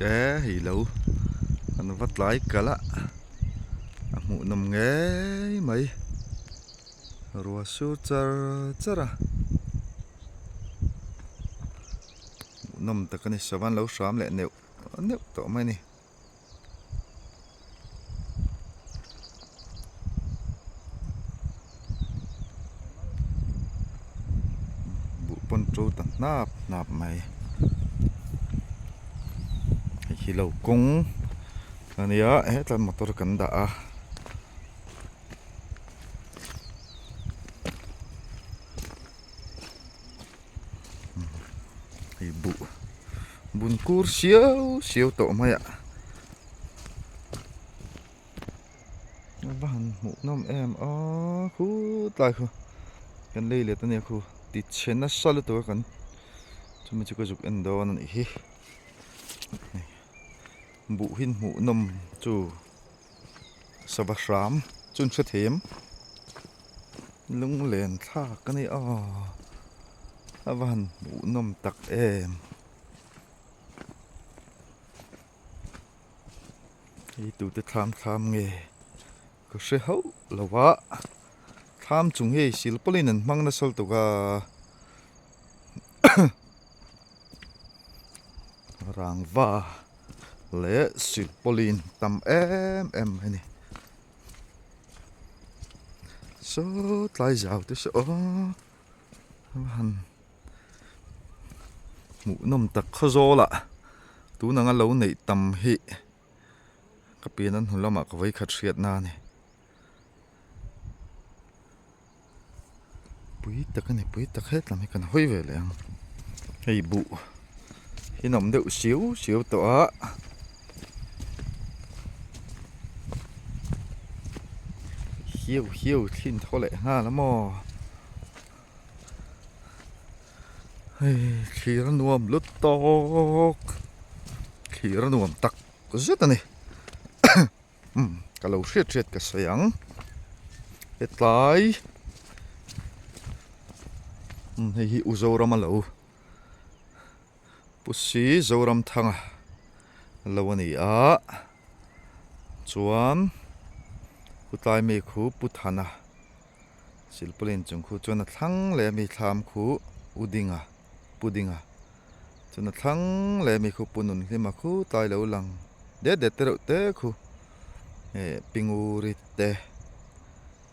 Cái hì lâu nó vắt lái cả lạ mụ nằm nghe mấy rùa su char chara mụ nằm ta cái này sao van lâu xám lại nẹo nẹo tỏ mày nè bụ pon trâu tận nạp nạp mày hì lâu cung này á hết là motor cần đã thì bụ bún cua xíu xíu tổ mày ạ bạn mụ năm em khu tại khu cái đây là tên khu tịt chen nó sao được tôi cần chúng mình chỉ có dục ăn đó này hi bụ hin mụ năm chú sao bác sám chun chất hiếm lung lên thả cái này bạn mụ năm tắc em thì tụi tôi tham nghề có sẽ hậu là vợ tham chúng hệ xíu polinen mang nó sầu tụi ràng va lẽ xíu polin tầm em này số tay giàu tới số hắn mũ nôm tắc khó gió lạ tú nàng lâu này tầm hệ cái bên anh hôn mà có với khát sệt na này bụi tắc hết làm cái cần hôi về lại hay bụ khi nằm đậu xíu tỏa hiu thiên thôi lại ha lắm mò khi nó nuông lướt to khi nó nuông tắc rất là này cái lâu sét cái sáng hết lại hi uzoram lâu pussy zoram thang lâu này chuan putai mi khu puthana silpulin chung khu chuan thang le mi tham khu pudinga chuan thang le mi khu punun hlima khu tai lo lang de tero te khu pinguri te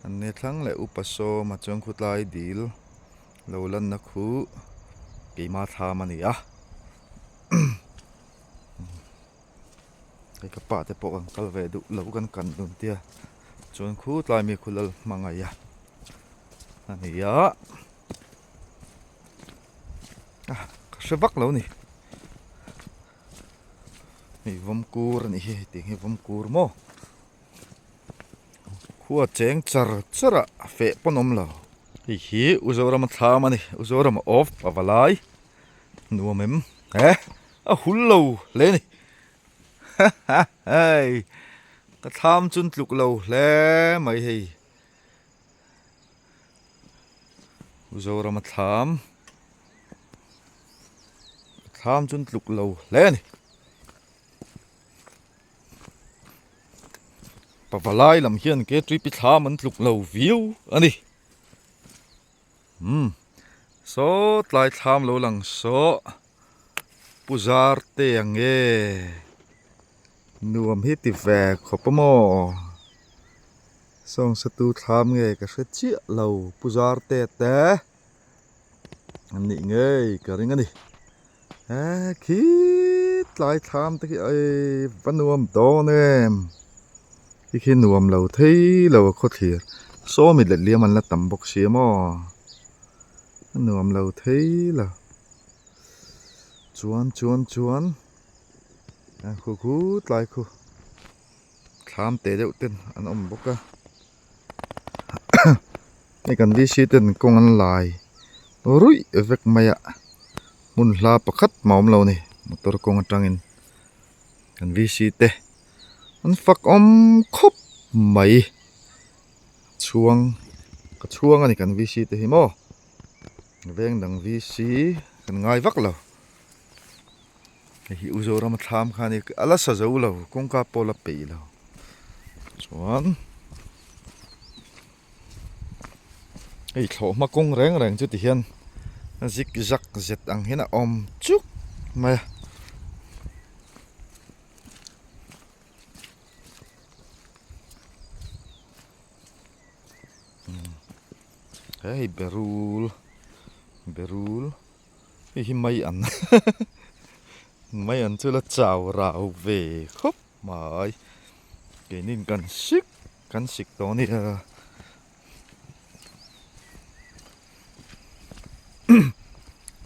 anne thang le upaso ma chung khu tai dil lo lan na khu keima tham ani cái cặp te pok ang kal ve du lo kan dun tia chuan khu tlai mi khulal mangai ani se vak lo ni vom kur ni hi ting vom kur mo khu cheng chara fe ponom lo hi uzoram tham ani uzoram off pavalai nuamem hullo le ni hey cái tham chun lục lâu lẽ mày thì rồi mà tham chun lục lâu lẽ này bà vào lại làm hiền cái trip tham mình lục lâu view anh đi số lại tham lâu lằng số puzar te nghe nuông hít thì về khóc mò xong sẽ tu tham nghề cái sẽ chia lầu puzar te anh định nghe cái này khi lại tham tới cái vẫn nuông to nè khi nuông lầu thấy lầu khó thiệt số mình lại liêm anh là tầm bọc xía mò nuông lầu thấy là chuan khu lại khu tham tế đậu tên anh bốc này cần đi xí tên công ăn lại rủi việc mày muốn la pakhat maom lo này motor công trangin cần đi xí tê anh phak khop mày chuang anh cần đi xí tê himo veng đằng đi xí cần ngay vắc lo hi uzora ma tham khani ala sa zo lo kong ka pola pe lo chuan ei thlo ma kong reng chu ti hian zik zak zet ang hina om chuk ma hey berul hi mai an mai an chu la chau rau ve khop mai ke nin kan sik to ni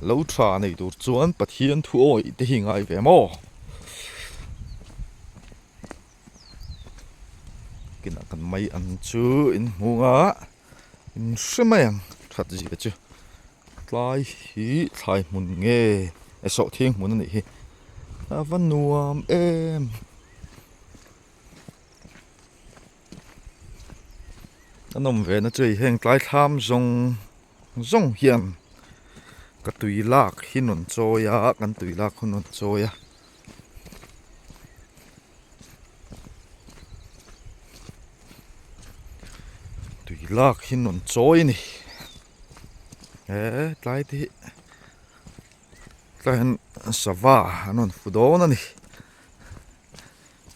lo tra nei tur chuan pathian thu oi te hi ngai ve mo kina kan mai an chu in hunga in shmayang that ji chu tlai hi thlai mun nge e so thing mun ni hi avan nuam em anom ve na chui heng tlai tham zong hian ka tui lak hinon choya kan tui lak hunon choya tui lak hinon choi ni tlai ti tlai han sava anon fudona ni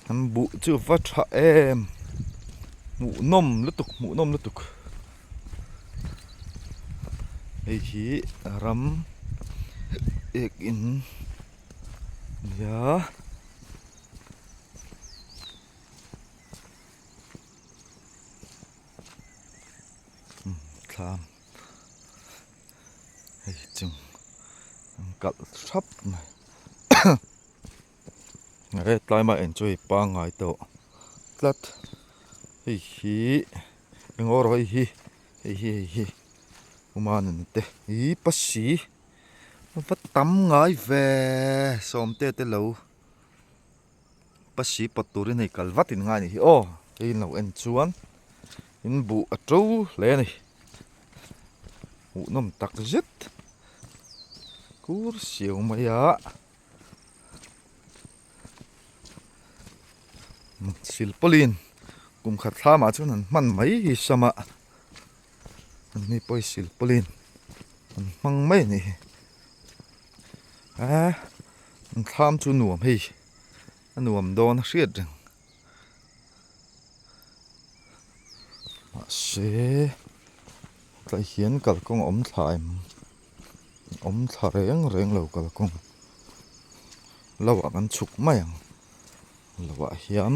han bu chu va tha em mu nom lutuk ei hi ram ek in ya tham ei chung kal thap mai ngai tlai ma enjoy pa ngai to tlat ei hi engor hi umanin te hi pasi vat tam ngai ve som te lo pasi paturi nei kalvatin ngai ni o in lo en chuan in bu a tro le ni u nom tak zet kur siu maya silpolin kum khat thama chuan an man mai hi sama ni poi silpolin an mang mai ni an tham chu nuam hi an nuam don hriat reng ma se tlai hian kalkong om thla reng lo kalkong lawa kan chuk mai ang lawa hiam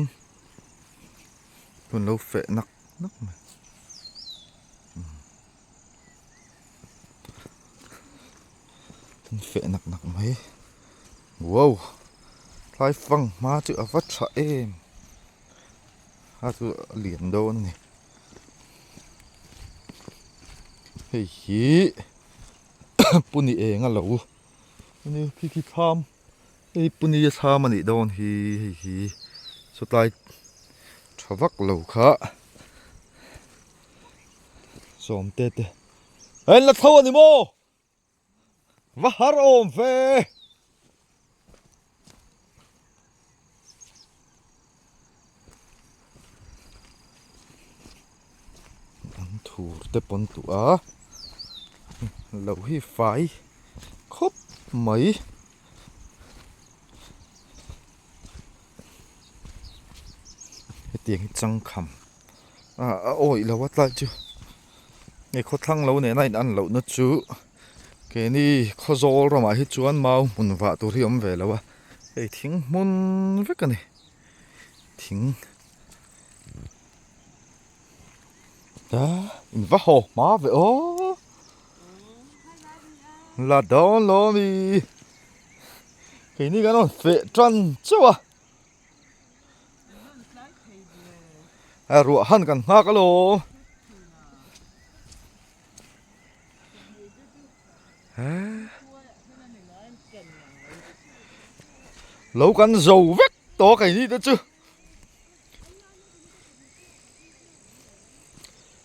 kun lo fe nak mai fe nak mai wow tlai fang ma chu avat tha em ha chu lian don ni hei hi puni enga lo ni ki tham ei puni ya tham ani don hi so tlai thawak lo kha som te en la thaw ani mo va har om ve an thur te pon tu a lo hi fai khop mai tiếng trăng khẩm ôi là what lại chứ ngày khó thăng lâu này này ăn lâu nó chú cái này khó rồi rồi mà hết chú ăn mau muốn vạ tôi thì về lâu à cái tiếng muốn với cái này tiếng đó vắt hồ má vậy ô là đó lo mi cái này cái nó phệ trăn chứ à ruộng hăn cần hoa cái lô lâu cần dầu vét to cái gì đó chứ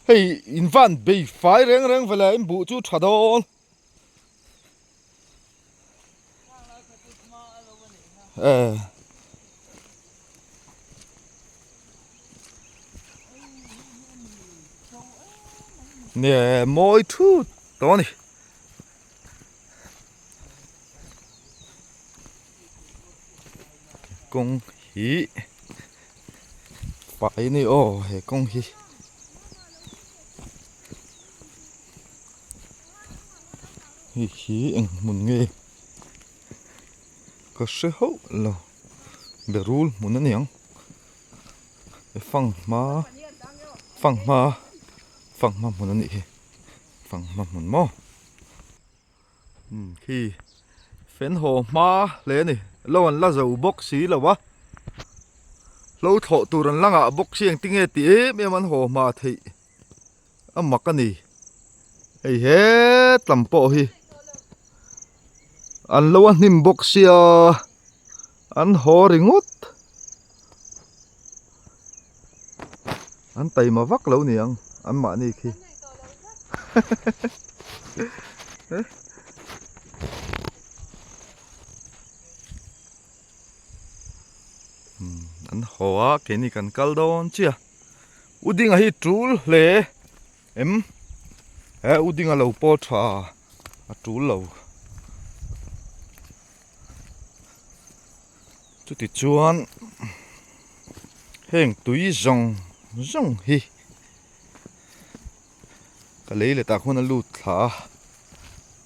hey in van bị phái reng về lại em bụ chú thà đòn nè mỗi thứ đó này công hí phải này ô hệ công hí hí anh muốn nghe có sự hậu là berul muốn nè phăng mà muốn nè phăng mà muốn mò khi phèn hồ mà lên này lâu anh lá dầu bốc xí là quá lâu thọ tụi anh lăng à bốc xí anh tiếng tí em ăn hồ mà thì âm mặc cái này ấy hết làm bộ hi anh lâu anh nim bốc xí anh hồ ringút anh tay mà vắt lâu nè anh mà này khi anh hoa cái này cần caldon chưa uding à hi trul le em uding à lâu po thà trul lâu chút thì chuan heng túi rong hi cái lấy là ta không ăn lụt thà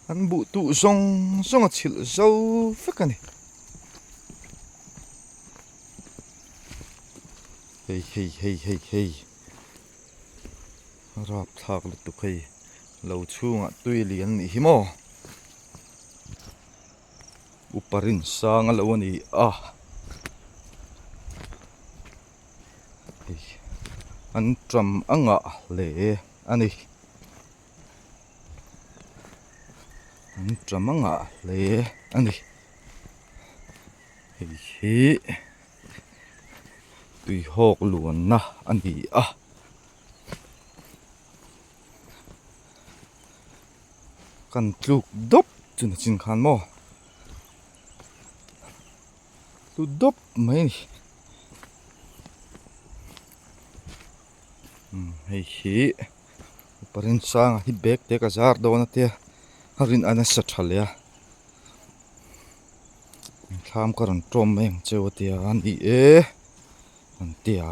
anh bụ tụ rong chịu dâu phết cái này hey rap thak lu tu khai lo chunga tui lian ni hi mo uparin sang lo ni an tram anga le ani an tram anga le ani hi tùy hộp luôn na anh đi cần lục đốp cho nó chín khăn mò lục đốp mấy hay hi parin sang hi bek te ka zar do na te harin ana sa thalia tham karon trom em cheu tia an i anh tia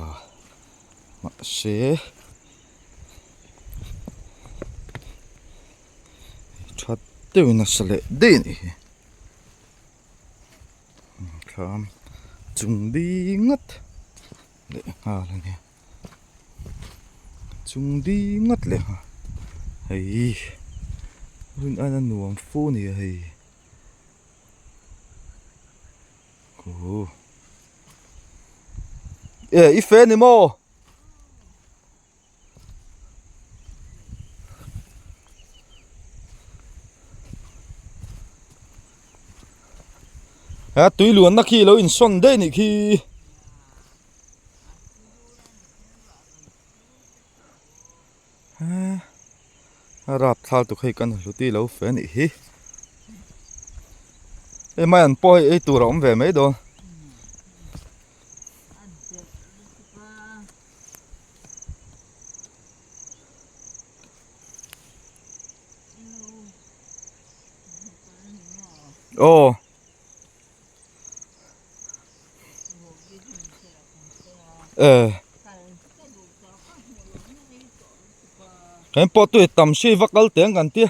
mà sẽ thoát tiêu nó sẽ lệ đi nè làm chúng đi ngất để lên nè chúng đi ngất lệ hay luôn anh nuông phu nè hay cô ít phê này mò túi luôn nó khi lâu in son đây này khi rạp thao tụi khi cần lúc tí lâu phê này hi em mai ăn bôi ấy tụi rõm về mấy đồ ồ cái po tuổi tầm suy vắt câu tiếng gần tia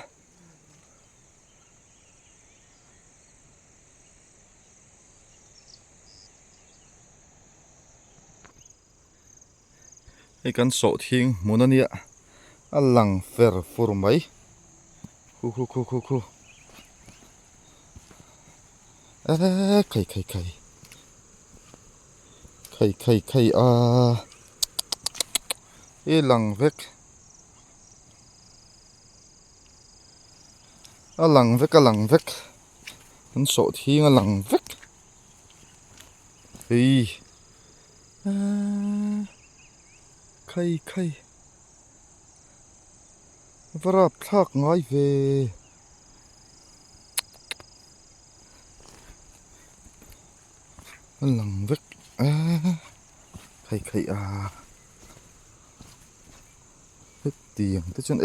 cái căn sổ thiên muốn anh ạ lăng phèr phur mấy khu khay lăng vek lăng vek căn sổ thiên lăng vek khay vara thak ngay về lằng vứt khay hết tiền tới chân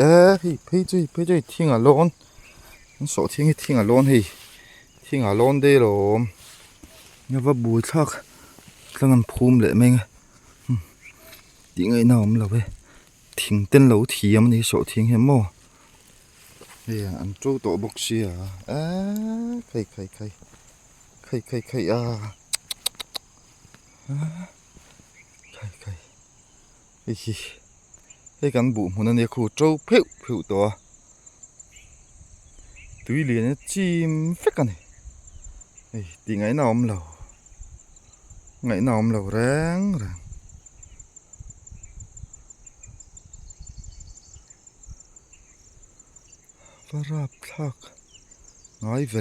bây giờ thiên à lon số thiên à lon đây rồi nhớ vào buổi thắc là ngân phum lệ mình tiếng ấy nào mà là vậy thiên tên lâu thiam này số thiên hiếm mò bây ăn trâu tổ bốc xì khay cái cán bộ muốn ăn khu trâu phiu to túi liền chim phết cái này tiếng ấy nào mà lầu ráng và rap thắc nói về